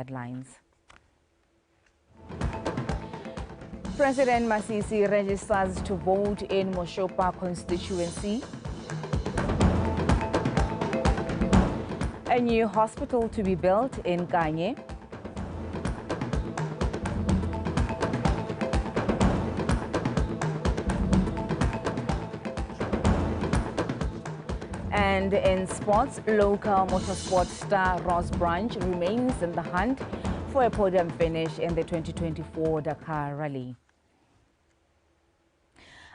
Headlines. President Masisi registers to vote in Moshopa constituency. A new hospital to be built in Kanye. And in sports, local motorsport star Ross Branch remains in the hunt for a podium finish in the 2024 Dakar Rally.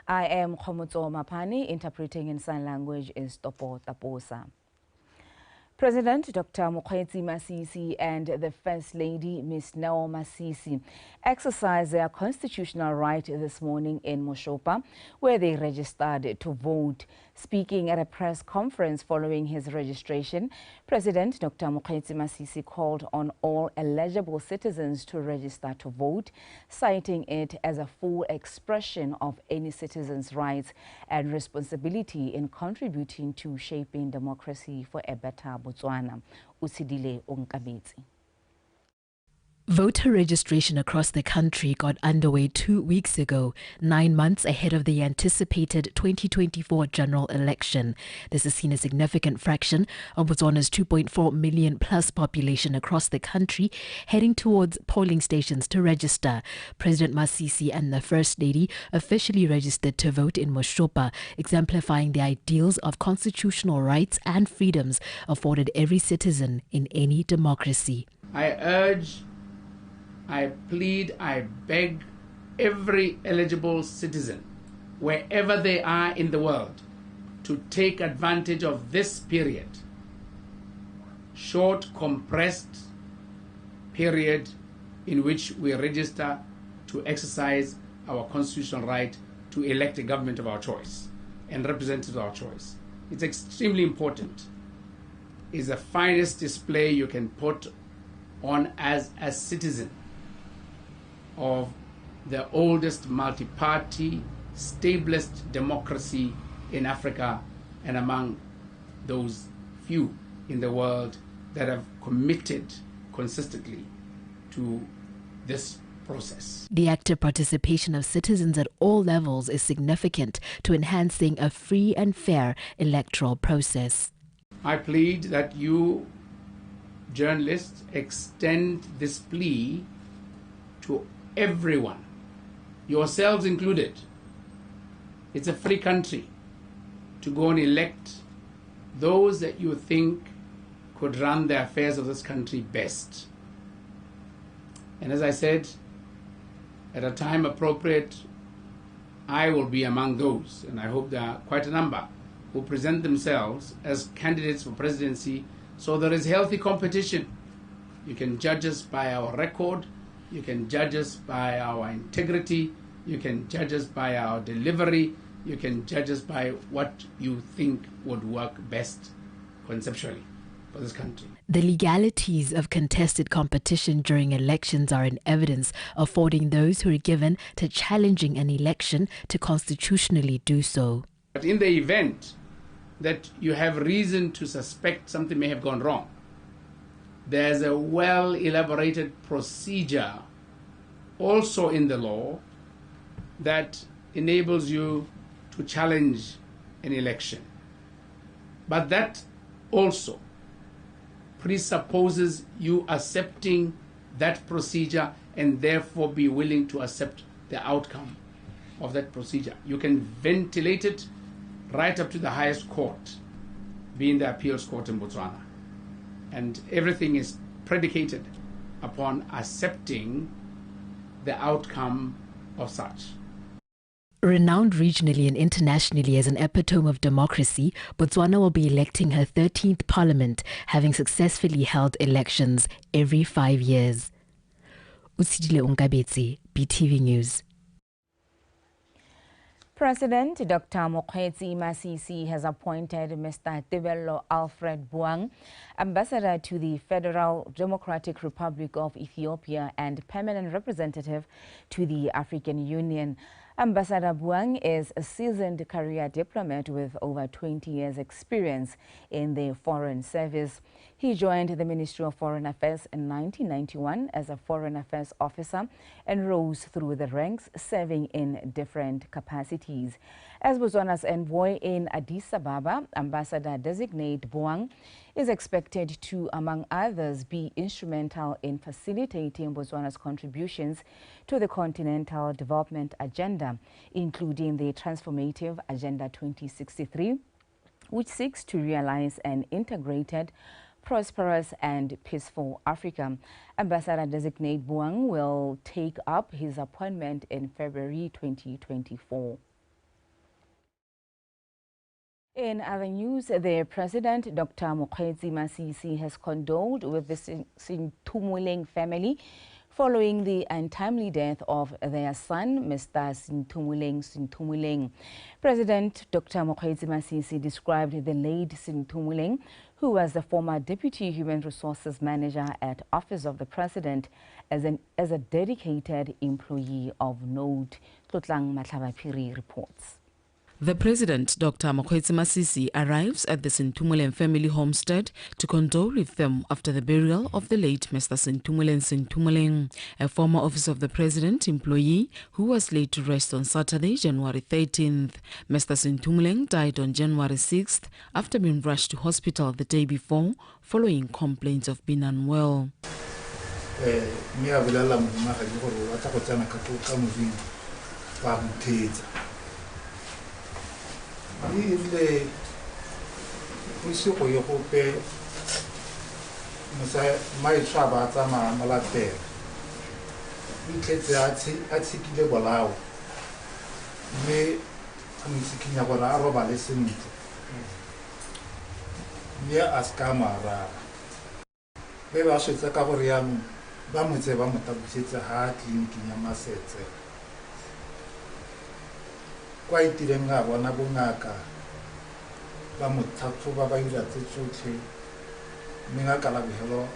I am Khomotso Mapani. Interpreting in sign language is Topo Taposa. President Dr. Mokgweetsi Masisi and the First Lady, Ms. Neo Masisi, exercised their constitutional right this morning in Moshopa, where they registered to vote. Speaking at a press conference following his registration, President Dr. Mokgweetsi Masisi called on all eligible citizens to register to vote, citing it as a full expression of any citizen's rights and responsibility in contributing to shaping democracy for a better Botswana. Usidile Onkabetsi. Voter registration across the country got underway 2 weeks ago, 9 months ahead of the anticipated 2024 general election. This has seen a significant fraction of Botswana's 2.4 million plus population across the country heading towards polling stations to register. President Masisi and the First Lady officially registered to vote in Moshopa, exemplifying the ideals of constitutional rights and freedoms afforded every citizen in any democracy. I plead, I beg every eligible citizen, wherever they are in the world, to take advantage of this period, short, compressed period in which we register to exercise our constitutional right to elect a government of our choice and representatives of our choice. It's extremely important. It's the finest display you can put on as a citizen of the oldest multi-party, stablest democracy in Africa and among those few in the world that have committed consistently to this process. The active participation of citizens at all levels is significant to enhancing a free and fair electoral process. I plead that you, journalists, extend this plea to everyone, yourselves included. It's a free country to go and elect those that you think could run the affairs of this country best. And as I said, at a time appropriate, I will be among those, and I hope there are quite a number, who present themselves as candidates for presidency, so there is healthy competition. You can judge us by our record, you can judge us by our integrity, you can judge us by our delivery, you can judge us by what you think would work best conceptually for this country. The legalities of contested competition during elections are in evidence, affording those who are given to challenging an election to constitutionally do so. But in the event that you have reason to suspect something may have gone wrong, there's a well-elaborated procedure also in the law that enables you to challenge an election. But that also presupposes you accepting that procedure and therefore be willing to accept the outcome of that procedure. You can ventilate it right up to the highest court, being the appeals court in Botswana. And everything is predicated upon accepting the outcome of such. Renowned regionally and internationally as an epitome of democracy, Botswana will be electing her 13th parliament, having successfully held elections every 5 years. Usidile Onkabetsi, BTV News. President Dr. Mokgweetsi Masisi has appointed Mr. Tebello Alfred Buang, ambassador to the Federal Democratic Republic of Ethiopia and permanent representative to the African Union. Ambassador Buang is a seasoned career diplomat with over 20 years' experience in the Foreign Service. He joined the Ministry of Foreign Affairs in 1991 as a Foreign Affairs officer and rose through the ranks, serving in different capacities. As Botswana's envoy in Addis Ababa, Ambassador-designate Boang is expected to, among others, be instrumental in facilitating Botswana's contributions to the continental development agenda, including the transformative Agenda 2063, which seeks to realize an integrated, prosperous and peaceful Africa. Ambassador-designate Boang will take up his appointment in February 2024. In other news, the President, Dr. Mokgweetsi Masisi, has condoled with the Sinthumuleng family following the untimely death of their son, Mr. Sinthumuleng. President Dr. Mokgweetsi Masisi described the late Sinthumuleng, who was the former Deputy Human Resources Manager at Office of the President, as a dedicated employee of note. Tlotlang Matlhabaphiri reports. The President, Dr. Mokgweetsi Masisi, arrives at the Sinthumuleng family homestead to condole with them after the burial of the late Mr. Sinthumuleng, a former Office of the President employee who was laid to rest on Saturday, January 13th. Mr. Sinthumuleng died on January 6th after being rushed to hospital the day before following complaints of being unwell. Ile puso go ye gope mosa mai tshaba tsa malatela itletse a tshikile bolao mme a mtsikinya bona a roba le sentle mme a ska mara be ba swetsa ka gore ya ba motse ba motabusetse ha kliniking ya Masetse kwa itireng ga bona bongaka ba motlhatlhoba ba dira tse tsotlhe mme ngaka la behelo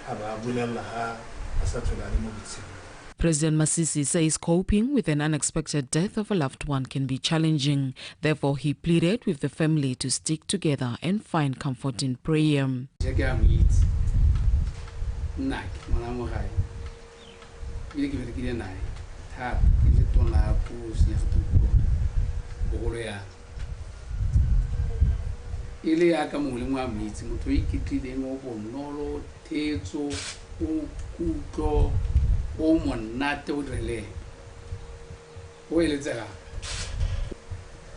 a ba bolela ha a sa tlhola le mo botshelong. President Masisi says coping with an unexpected death of a loved one can be challenging. Therefore, he pleaded with the family to stick together and find comfort in prayer. Ile ya ka mongwe le mongwe a moitse motho ikitlileng o bonolo thetso o kutlo o monate o direleng o eletsega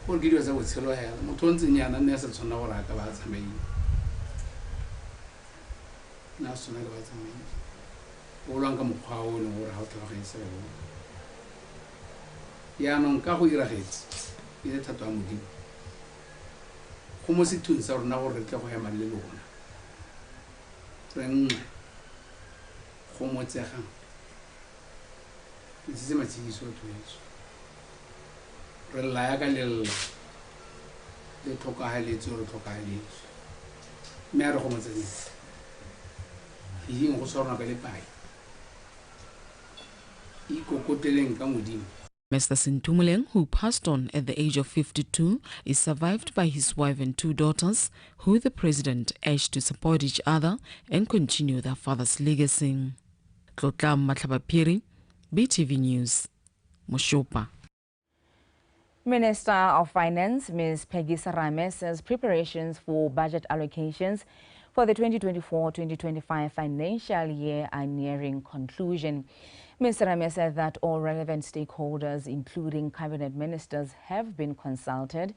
gore ke dilo tsa botshelo hela motho o ntseng yana nne a sa tshwana gore a ka ba tsamaile na sona ka ba tsamaile o lwang ka mokgwa o leng gore ga o tlhaloganyetse go yaanong ka go iragetse e le thato ya modimo go mo sethung sa rona gore re tle go hema le lona re nngwe go motsegang le se matsikiso a thuetso re laya ka lella le tlhokagaletse re tlhokagaletse mme a re go motsenyetsa eng go tshwarana ka lepai ikokoteleng ka modimo. Mr. Sinthumuleng, who passed on at the age of 52, is survived by his wife and two daughters, who the President urged to support each other and continue their father's legacy. Tlotlang Matlhabaphiri, BTV News, Moshopa. Minister of Finance, Ms. Peggy Sarame, says preparations for budget allocations for the 2024-2025 financial year are nearing conclusion. Mr. Rame said that all relevant stakeholders, including cabinet ministers, have been consulted,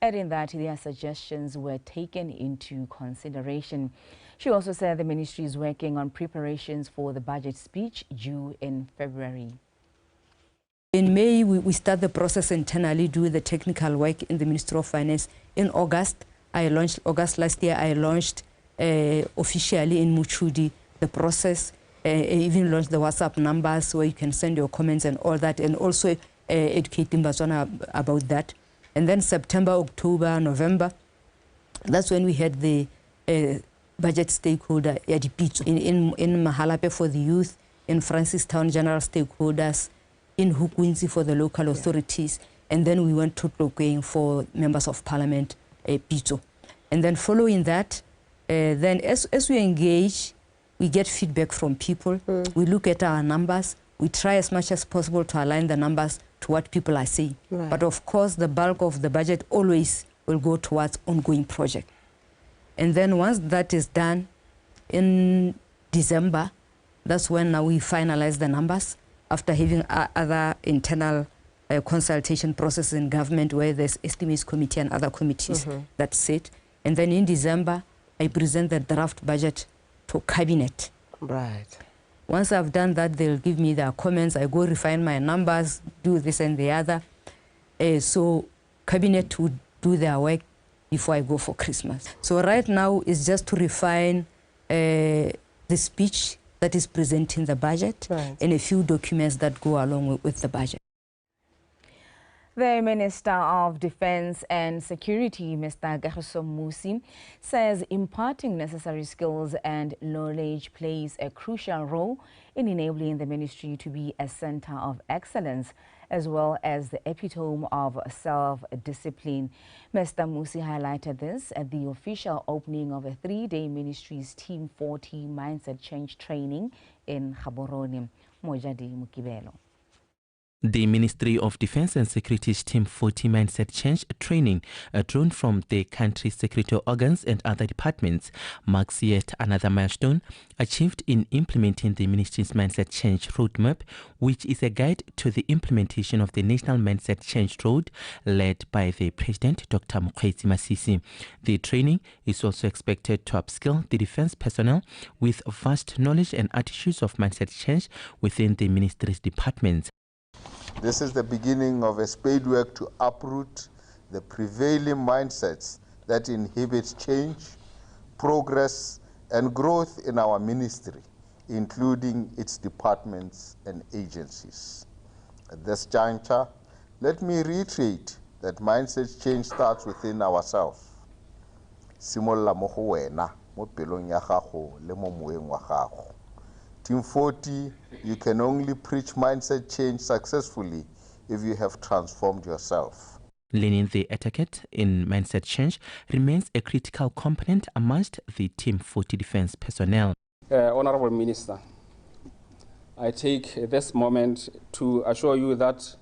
adding that their suggestions were taken into consideration. She also said the ministry is working on preparations for the budget speech due in February. In May, we start the process internally, do the technical work in the Ministry of Finance. In August last year, I launched officially in Muchudi the process. Even launched the WhatsApp numbers where you can send your comments and all that, and also educating Botswana about that. And then September, October, November, that's when we had the budget stakeholder in Mahalape for the youth, in Francistown general stakeholders, in Hukwinzi for the local authorities, and then we went to Tlokeng for members of parliament, Pito. And then following that, Then as we engage, we get feedback from people. We look at our numbers. We try as much as possible to align the numbers to what people are saying. Right. But of course, the bulk of the budget always will go towards ongoing project. And then once that is done, in December, that's when now we finalize the numbers after having other internal consultation processes in government where there's estimates committee and other committees that sit. And then in December, I present the draft budget to cabinet. Right. Once I've done that, they'll give me their comments. I go refine my numbers, do this and the other. So cabinet would do their work before I go for Christmas. So right now it's just to refine the speech that is presenting the budget and a few documents that go along with the budget. The Minister of Defense and Security, Mr. Gahoso Musi, says imparting necessary skills and knowledge plays a crucial role in enabling the ministry to be a center of excellence, as well as the epitome of self-discipline. Mr. Musi highlighted this at the official opening of a 3-day ministry's Team 40 Mindset Change training in Gaborone. Mojadi Mukibelo. The Ministry of Defense and Security's Team 40 Mindset Change training, drawn from the country's security organs and other departments, marks yet another milestone achieved in implementing the ministry's Mindset Change Roadmap, which is a guide to the implementation of the National Mindset Change Road led by the President, Dr. Mokgweetsi Masisi. The training is also expected to upskill the defense personnel with vast knowledge and attitudes of mindset change within the ministry's departments. This is the beginning of a spade work to uproot the prevailing mindsets that inhibit change, progress, and growth in our ministry, including its departments and agencies. At this juncture, let me reiterate that mindset change starts within ourselves. Simolla mo go wena, mo pelong ya gago le mo moeng wa gago. Team 40, you can only preach mindset change successfully if you have transformed yourself. Learning the etiquette in mindset change remains a critical component amongst the Team 40 defense personnel. Honorable Minister, I take this moment to assure you that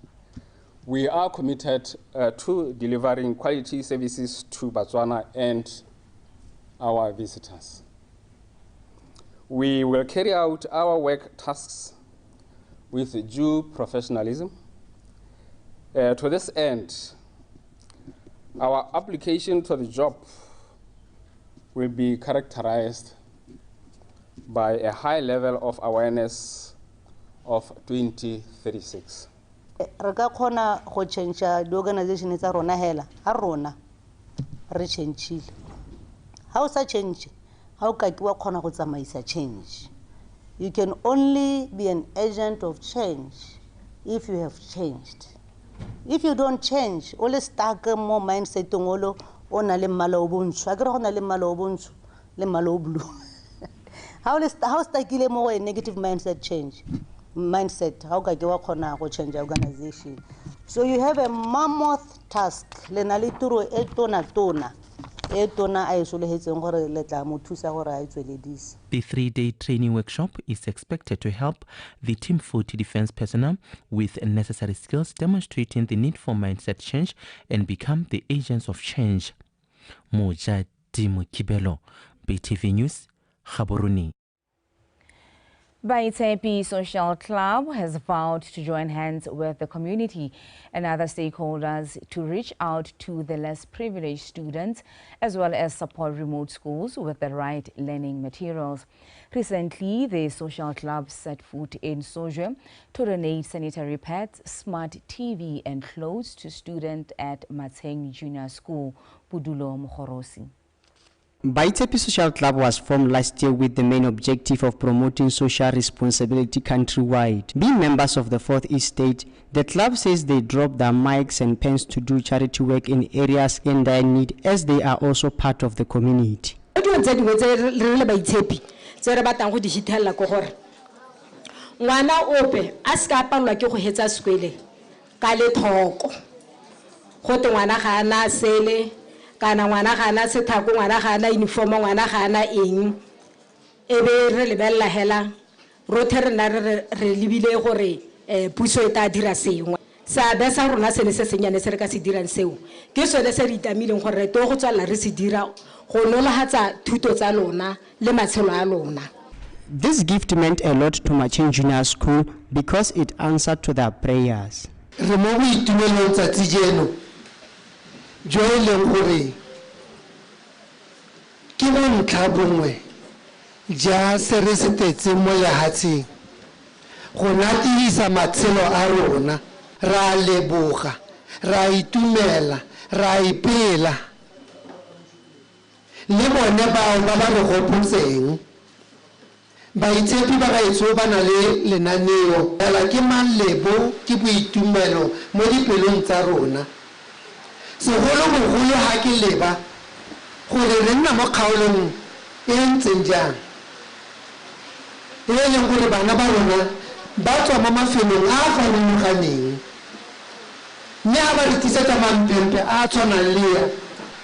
we are committed to delivering quality services to Botswana and our visitors. We will carry out our work tasks with due professionalism. To this end, our application to the job will be characterized by a high level of awareness of 2036. Raka khona go change the organization tsa rona hela ha rona re change how sa change how ka ke wa khona go tsamaisa change. You can only be an agent of change if you have changed. If you don't change, all stuck more mindset ngolo ona le mmala o bontsho a ke re gona le mmala o bontsho le mmala o blue. How stuckile mo a negative mindset change mindset how ka ke wa khona go change organization. So you have a mammoth task le na le turo e tona The 3-day training workshop is expected to help the Team 40 defense personnel with necessary skills, demonstrating the need for mindset change and become the agents of change. Mojadi Mukibelo, BTV News, Gaborone. Baitepi Social Club has vowed to join hands with the community and other stakeholders to reach out to the less privileged students as well as support remote schools with the right learning materials. Recently, the Social Club set foot in Sojo to donate sanitary pads, smart TV and clothes to students at Mateng Junior School, Budulo Mkhorosi. Baitepi Social Club was formed last year with the main objective of promoting social responsibility countrywide. Being members of the 4th Estate, the club says they drop their mics and pens to do charity work in areas in their need, as they are also part of the community. kana ngwana ga na sethako ngwana ga na uniform ngwana ga na eng ebe re lebella hela rothe re na re lebile gore puso e ta dira sengwe sa be sa rona se le se senyane se re ka se dirang seo ke sone se re itamileng gore re to go tswalla re se dira go nolohatsa thuto tsa lona le matshelo a lona. This gift meant a lot to Machen Junior School because it answered to their prayers. Re mo itumelong tsa tsijeno jo leng gore ke bo ntlha bongwe ja se re setetse mo lehatsheng go natisa matshelo a rona ra leboga ra itumela ra ipela le bone bao ba ba re gopotseng baitshepi ba gaetso ba na le lenaneo la ke malebo ke boitumelo mo dipelong tsa rona segolobogolo ha ke leba gore re nna mo kgaolong e ntseng jang e leng gore bana ba rona ba tswa mo mafelong a farologaneng mme a ba re tlisetsa mampempe a tshwanang le ya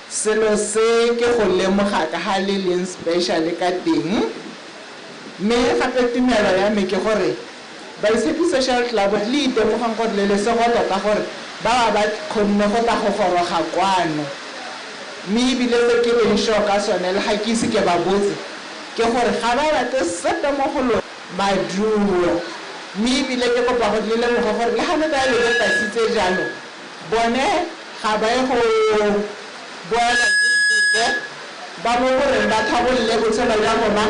selo se ke go lemoga ka ga le leng special ka teng mme gape tumelo ya me ke gore baitshepi social club le itemogang gore le se go tota gore ba ba kgonne go tla go goroga kwano mme ebile se ke leng sure ka sone le ga ke ise ke ba botse ke gore ga ba rate sepe mo go lona maduo mme ebile ke kopa go le lemoga gore le gane ba le tasitse jalo bone ga ba e go boela ke ba mo gore ba thabolle botshelo jwa bona.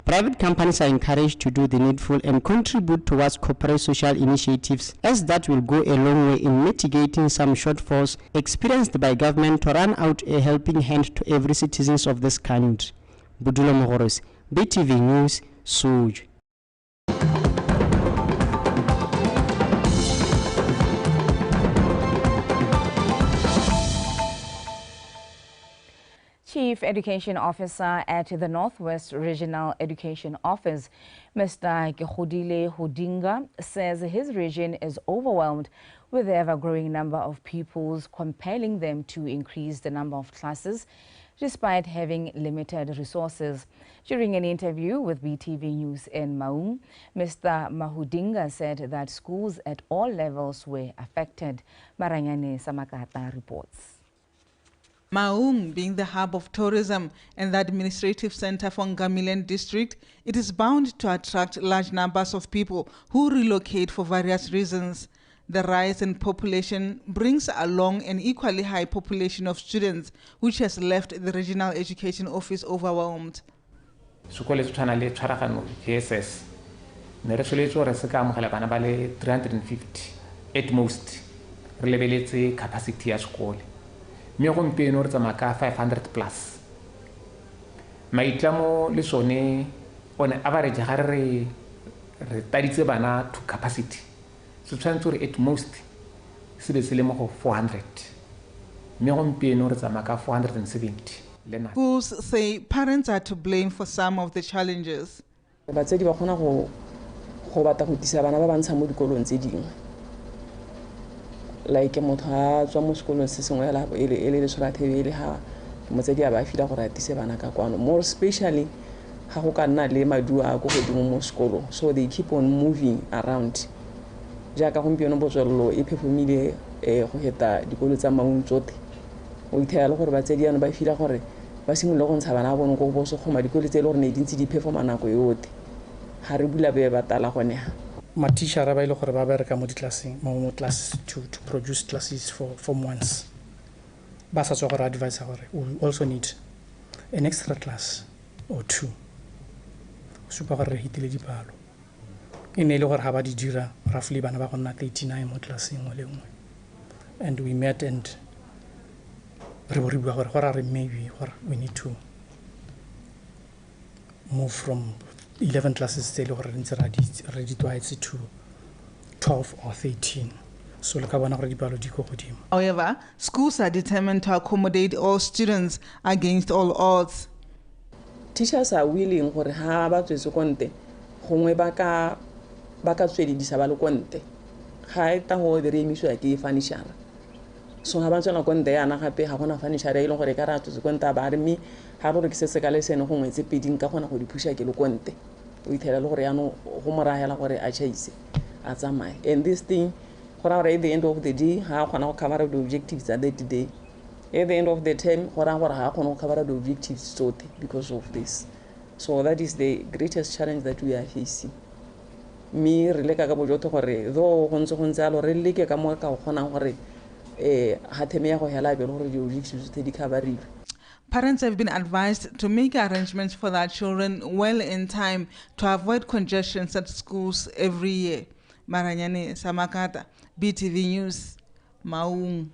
Private companies are encouraged to do the needful and contribute towards corporate social initiatives, as that will go a long way in mitigating some shortfalls experienced by government to run out a helping hand to every citizen of this country. Budula Mohoros, BTV News, Suj. Chief Education Officer at the Northwest Regional Education Office, Mr. Kehodile Hodinga, says his region is overwhelmed with the ever-growing number of pupils, compelling them to increase the number of classes despite having limited resources. During an interview with BTV News in Maung, Mr. Mahudinga said that schools at all levels were affected. Maranyane Samakata reports. Maung being the hub of tourism and the administrative center for Ngamiland district, it is bound to attract large numbers of people who relocate for various reasons. The rise in population brings along an equally high population of students, which has left the regional education office overwhelmed. Sekolo se tshwana le tshwaragano JSS ne re soletse gore se ka amogela bana ba le 350 at most re lebeletse capacity ya sekolo mme gompieno re tsamaya ka 500 plus maitlamo le sone on average ga re taditse bana to capacity se tshwanetse gore at most se be se le mo go 400 mme gompieno re tsamaya ka 470. Schools say parents are to blame for some of the challenges. Batsadi ba khona go batla go tisa bana ba bantsha mo dikolong tse dingwe. Like motho a tswa mo sekolong se sengwe la ele le tshola thebele ha motsadi a ba fila gore a tise bana ka kwano, more especially ha go ka nna le maduo a go godimo mo sekolo, so they keep on moving around. Jaaka gompieno botswello e phefomile go heta dikolo tsa Maung tsote o ithela gore batsadi ana ba fila gore ba simolola go ntsha bana bona go boso goma dikolo tse le gore ne dintsi di performa nako yote ha re bula be ba tala gone ha ma-teacher ba ile gore ba bereka mo di-classing mo class to produce classes for form ones ba sa tswa gore advise gore we also need an extra class or two supa gore re hitile dipalo e ne ile gore ha ba di dira roughly bana ba go nna 39 mo classing mo le nngwe and we met and maybe we need to move from 11 classes ready to 12 or 13. So however, schools are determined to accommodate all students against all odds. Teachers are willing gore ha ba tswetse konte gongwe ba ka tswedisa ba le konte ga eta go re emiswa ke fanishara. so ha ba tsena konte yana gape ga gona furniture e leng gore ka ra tsotse konte ba re me ha re ke se ka le sene go ngwetse peding ka gona go di pusha ke le konte o ithela le gore yano go morahela gore a chaise a tsamaye. And this thing at the end of the day ha gona go cover the objectives that day. At the end of the term ha gona go cover the objectives tsote because of this. So that is the greatest challenge that we are facing. Me re leka ka bojoto gore though go ntse alo re leke ka mo ka go gona gore ha theme ya go hela be gore di objectives tse di coverile. Parents have been advised to make arrangements for their children well in time to avoid congestions at schools every year. Maranyane Samakata, BTV News, Maung.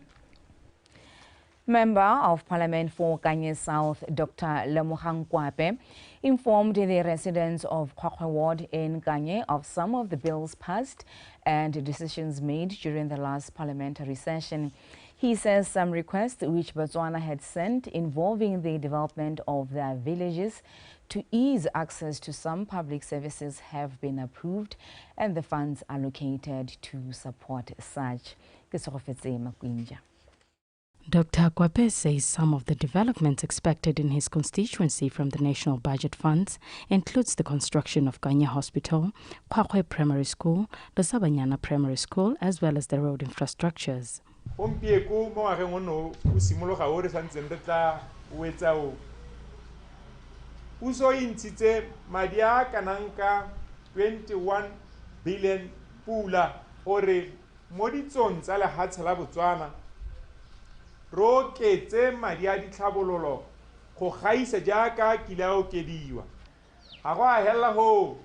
Member of Parliament for Kanye South, Dr. Lemogang Kwape, informed the residents of Kwakwe Ward in Kanye of some of the bills passed and decisions made during the last parliamentary session. He says some requests which Botswana had sent involving the development of their villages to ease access to some public services have been approved and the funds allocated to support such. Dr. Kwape says some of the developments expected in his constituency from the national budget funds includes the construction of Kanye Hospital, Kwakwe Primary School, the Sabanyana Primary School, as well as the road infrastructures. Pompieko mo ngwageng ono o simologa o re santseng re tla o etsa o puso e ntshitse madi a kananka 21 billion pula gore mo ditsong tsa lehatshe la Botswana ro ketse madi a ditlhabololo go gaisa jaaka kila okediwa ga go a hella ho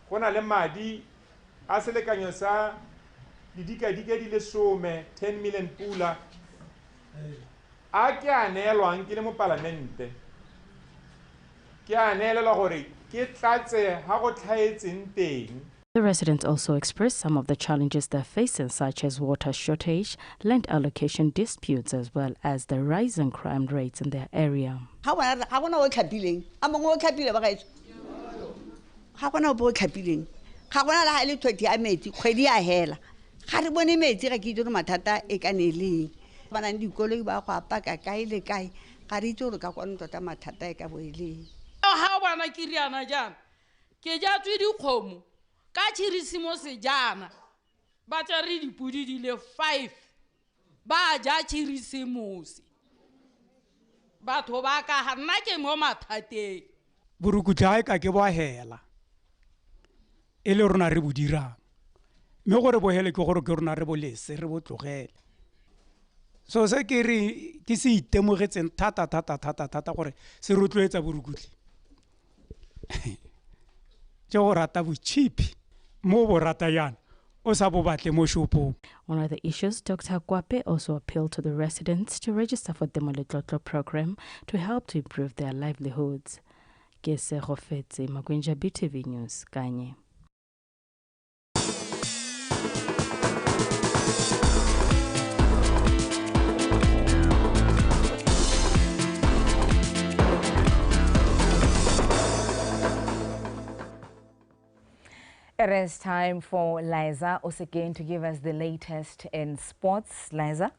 gona le madi a selekanyo sa didika-dika di le 10 million pula a ke a neelwang ke le mo palamente ke a neelela gore ke tlatse ha go tlhaetseng teng. The residents also expressed some of the challenges they're facing, such as water shortage, land allocation disputes, as well as the rising crime rates in their area. Ga re bone metsi ga ke itse mathata e ka neleng bana di dikoloi ba go apaka kae le kae ga re itse gore ka kwa ntota mathata e ka boeleng ha bana ke riana jana ke ja tswe dikgomo ka tshirisimo sejana ba tsa re dipudi di le 5 ba ja tshirisimosi batho ba ka ha nna ke mo mathateng burukutla ka ke bo hela e le rona re bodirang me gore bohele ke gore ke rona re bolese re botlogele so se ke re ke se itemogetseng thata gore se rotloetsa burukutli je go rata botshipi mo bo rata yana o sa bo batle mo shopong. One of the issues, Dr. Kwape also appealed to the residents to register for the Moletlotlo program to help to improve their livelihoods. Kese Gofetse, Magwinja, BTV News, Kanye. It is time for Liza Osegane to give us the latest in sports. Liza?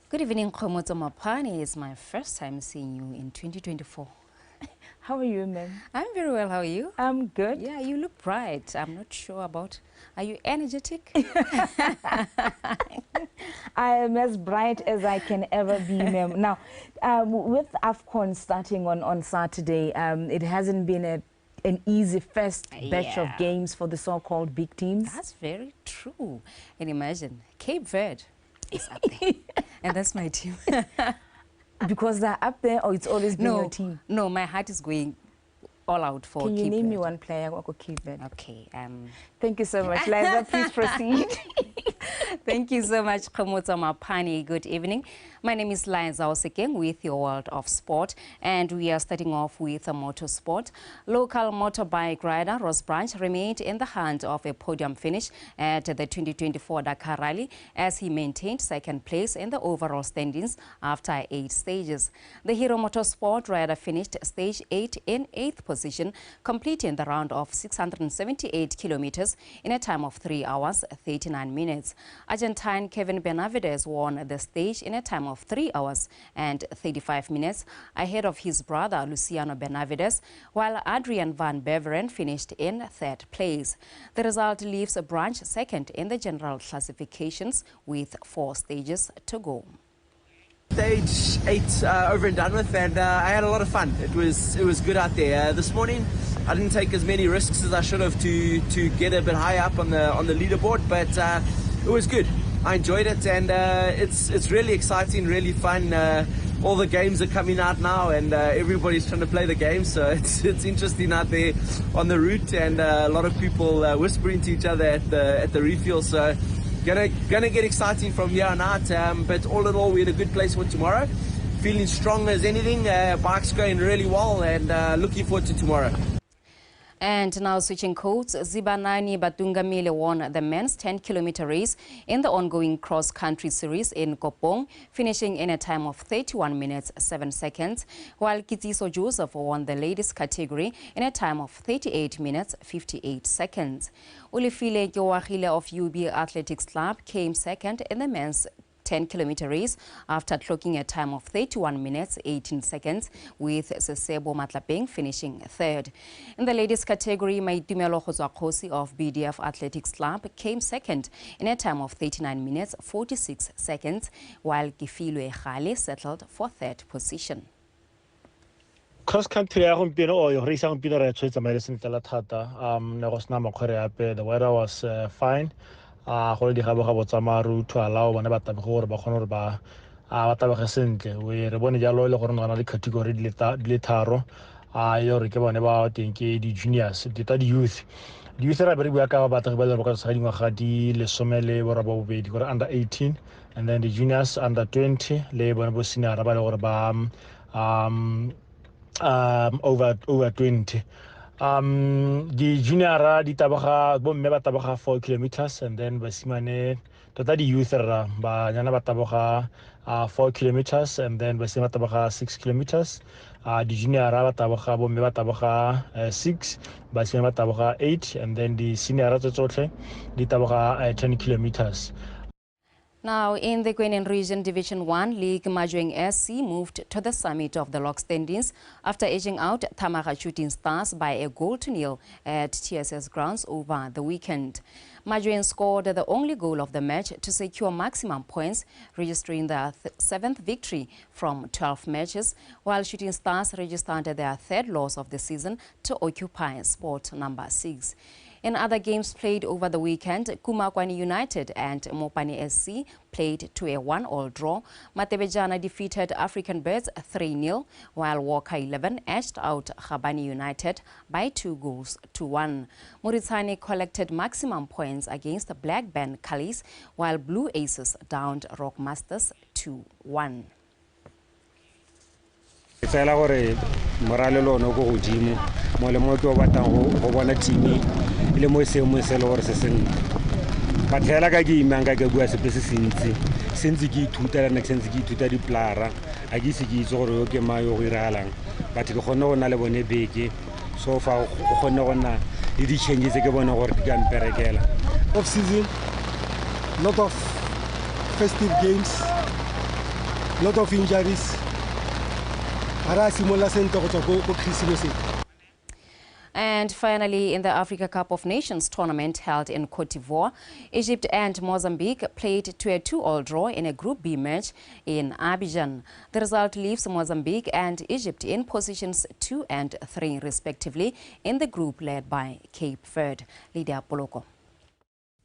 Good evening, Khomotso Mapani. It's my first time seeing you in 2024. How are you, ma'am? I'm very well. How are you? I'm good. Yeah, you look bright. I'm not sure about... Are you energetic? I am as bright as I can ever be, ma'am. Now, with AFCON starting on Saturday, it hasn't been an easy first batch of games for the so-called big teams. That's very true. And imagine, Cape Verde is up there. And that's my team. Because they're up there, or it's always been your team? No, my heart is going all out for Can you Cape name Verde. me one player who Cape Verde? Okay. Thank you so much, Liza. Please proceed. Thank you so much, Khomotso Mapani. Good evening. My name is Liza Osegane with your World of Sport, and we are starting off with a motorsport. Local motorbike rider Ross Branch remained in the hunt of a podium finish at the 2024 Dakar Rally as he maintained second place in the overall standings after 8 stages. The Hero Motorsport rider finished stage 8 in 8th position, completing the round of 678 kilometers in a time of 3 hours, 39 minutes. Argentine Kevin Benavides won the stage in a time of 3 hours and 35 minutes ahead of his brother Luciano Benavides, while Adrian van Beveren finished in 3rd place. The result leaves Branch second in the general classifications with 4 stages to go. Stage 8 over and done with, and I had a lot of fun. It was good out there. This morning I didn't take as many risks as I should have to get a bit higher up on the leaderboard, but it was good. I enjoyed it, and it's really exciting, really fun. All the games are coming out now, and everybody's trying to play the game, so it's interesting out there on the route, and a lot of people whispering to each other at the refuel. So gonna get exciting from here on out, but all in all, we're in a good place for tomorrow. Feeling strong as anything. Bike's going really well, and looking forward to tomorrow. And now switching codes, Zibanani Batungamile won the men's 10-kilometer race in the ongoing cross-country series in Kopong, finishing in a time of 31 minutes 7 seconds, while Kitiso Joseph won the ladies category in a time of 38 minutes 58 seconds. Ulifile Kewahile of UB Athletics Club came second in the men's 10-kilometer race after clocking a time of 31 minutes 18 seconds, with Sesebo Matlapeng finishing 3rd. In the ladies category, Maitumelo Khozwakhosi of BDF Athletics Club came second in a time of 39 minutes 46 seconds, while Kifilwe Khale settled for 3rd position. Cross country ya gompieno o race ya gompieno re tshwetsa maele sentle thata. Ne go sna makgwere ape. The weather was fine. Go le digabo ga botsa maru to allow bana ba tabego gore ba khone gore ba tabege sentle. We re bone jalo le gore ngwana le category di le tharo yo re ke bone ba teng ke di juniors di ta di youth. Di youth ra bere bua ka ba batla ba le ka sa dingwaga di le somele bo ra ba bobedi gore under 18, and then the juniors under 20 le bone bo senior ba le gore ba over 20. The junior di tabaga bo mme ba tabaga 4 kilometers, and then basimane tota di youth ra ba nyana ba tabaga 4 kilometers, and then basima tabaga 6 kilometers. The junior ba tabaga bo mme ba tabaga 6, basima ba tabaga 8, and then the senior ra tsotlhe di tabaga 10 kilometers. Now, in the Kwenin Region Division 1 League, Majueng SC moved to the summit of the log standings after edging out Tamaga Shooting Stars by a 1-0 at TSS grounds over the weekend. Majueng scored the only goal of the match to secure maximum points, registering their 7th victory from 12 matches, while Shooting Stars registered their 3rd loss of the season to occupy spot number 6. In other games played over the weekend, Kumakwani United and Mopani SC played to a 1-1 draw. Matebejana defeated African Birds 3-0, while Walker 11 edged out Khabani United by 2-1. Muritsani collected maximum points against Black Band Kalis, while Blue Aces downed Rock Masters 2-1. Tsela gore morale lo no go godimo mo le mo ke o batang go bona team ile mo se mo se le gore se seng batlhela ka game anga ke bua sepe se sentse ke ithuta la next sense ke ithuta di plara a ke se ke itse gore yo ke ma yo go iralang but ke gone go na le bone beke so fa go gone go na le di changes ke bona gore di ka mperekela. Off season, lot of festive games, lot of injuries. And finally, in the Africa Cup of Nations tournament held in Cote d'Ivoire, Egypt and Mozambique played to a 2-2 draw in a Group B match in Abidjan. The result leaves Mozambique and Egypt in positions 2 and 3 respectively in the group led by Cape Verde. Lydia Poloko.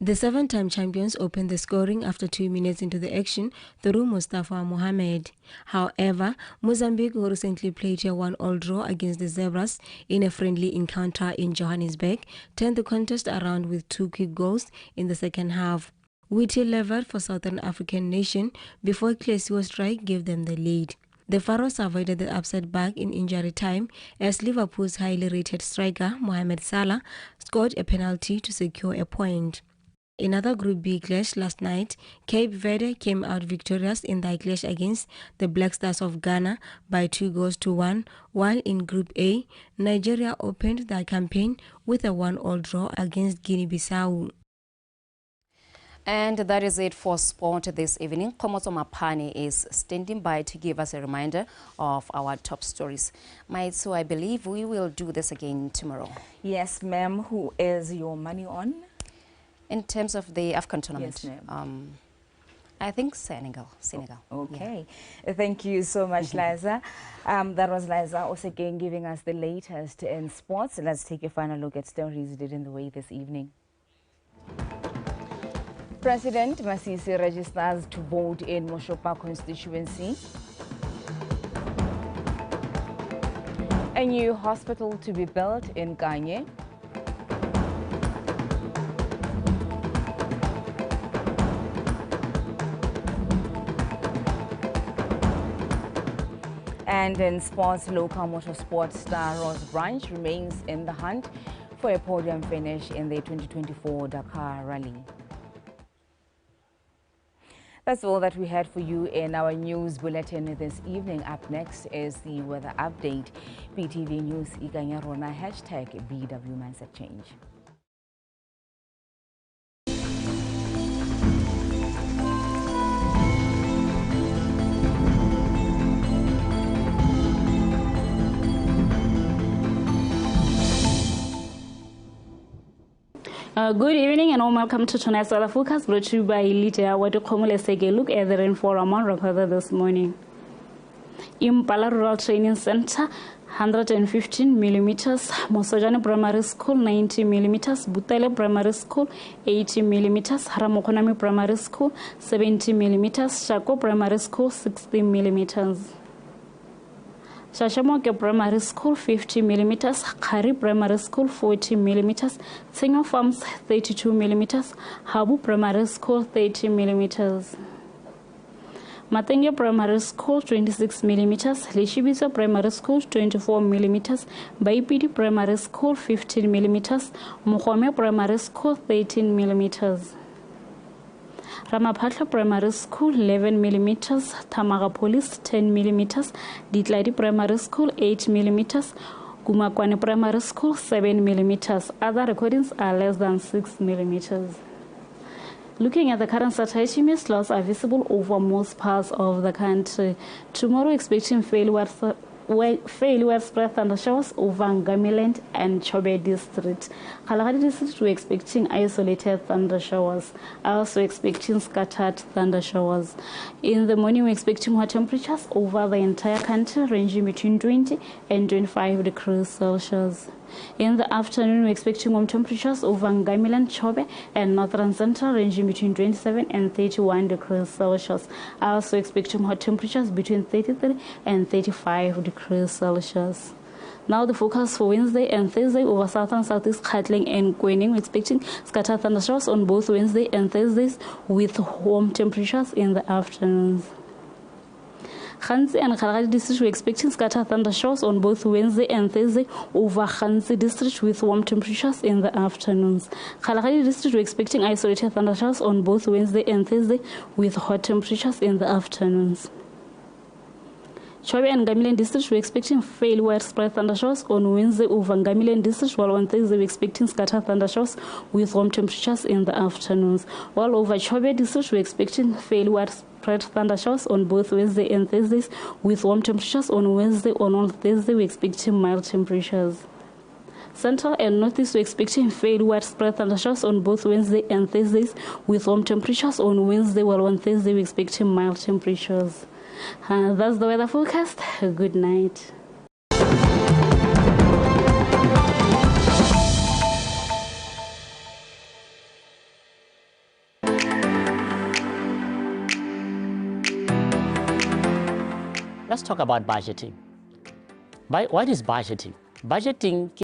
The 7-time champions opened the scoring after 2 minutes into the action through Mustafa Mohamed. However, Mozambique, who recently played a 1-1 draw against the Zebras in a friendly encounter in Johannesburg, turned the contest around with 2 quick goals in the second half. Witty levered for Southern African nation before Klesiwo's strike gave them the lead. The Pharaohs avoided the upset back in injury time as Liverpool's highly rated striker Mohamed Salah scored a penalty to secure a point. In another Group B clash last night, Cape Verde came out victorious in their clash against the Black Stars of Ghana by 2-1, while in Group A, Nigeria opened their campaign with a 1-1 draw against Guinea-Bissau. And that is it for sport this evening. Komoto Mapane is standing by to give us a reminder of our top stories. So I believe we will do this again tomorrow. Yes, ma'am. Who is your money on? In terms of the AFCON tournament? Yes, ma'am. I think Senegal. Okay. Yeah. Thank you so much, Liza. That was Liza Osegeng giving us the latest in sports. Let's take a final look at stories leading the way this evening. President Masisi registers to vote in Moshopa constituency. A new hospital to be built in Kanye. And in sports, local motorsport star Ross Branch remains in the hunt for a podium finish in the 2024 Dakar Rally. That's all that we had for you in our news bulletin this evening. Up next is the weather update. PTV News Ikanya Rona #BW Mindset Change. Good evening and welcome to tonight's weather forecast brought to you by Elite. Let's take a look at the rainfall amount recorded this morning. Impala Rural Training Center, 115 millimeters. Mosojane Primary School, 90 millimeters. Butele Primary School, 80 millimeters. Ramokonami Primary School, 70 millimeters. Shako Primary School, 60 millimeters. Shashamoke Primary School, 50 millimeters. Kari Primary School, 40 millimeters. Tshenyo Farms, 32 millimeters. Habu Primary School, 30 millimeters. Matenge Primary School, 26 millimeters. Lishibisa Primary School, 24 millimeters. Baipidi Primary School, 15 millimeters. Mukhome Primary School, 13 millimeters. Ramapatla Primary School, 11 millimeters. Tamaga Police, 10 millimeters. Ditladi Primary School, 8 millimeters. Gumakwani Primary School, 7 millimeters. Other recordings are less than 6 millimeters. Looking at the current satellite image, clouds are visible over most parts of the country. Tomorrow, expecting fairly widespread thundershowers over Ngamiland and Chobe district. Kalahari district, we're expecting isolated thundershowers. Also expecting scattered thundershowers. In the morning, we're expecting hot temperatures over the entire country, ranging between 20 and 25 degrees Celsius. In the afternoon, we're expecting warm temperatures over Ngamiland, Chobe, and northern central, ranging between 27 and 31 degrees Celsius. Also expecting hot temperatures between 33 and 35 degrees Celsius. Now the forecast for Wednesday and Thursday over southern southeast Gauteng and Kwening. We're expecting scattered thunderstorms on both Wednesday and Thursdays with warm temperatures in the afternoons. Khansi and Kalahari district, we're expecting scattered thunderstorms on both Wednesday and Thursday over Khansi district with warm temperatures in the afternoons. Kalahari district, we're expecting isolated thunderstorms on both Wednesday and Thursday with hot temperatures in the afternoons. Chobe and Ngamiland district, we're expecting fairly widespread thunderstorms on Wednesday over Ngamiland district, while on Thursday we're expecting scattered thunderstorms with warm temperatures in the afternoons. While over Chobe district, we're expecting fairly widespread thunderstorms on both Wednesday and Thursdays with warm temperatures on Wednesday. On Thursday, we're expecting mild temperatures. Central and Northeast, we're expecting fairly widespread thunderstorms on both Wednesday and Thursdays with warm temperatures on Wednesday, while on Thursday we're expecting mild temperatures. That's the weather forecast. Good night. Let's talk about budgeting. What is budgeting? Budgeting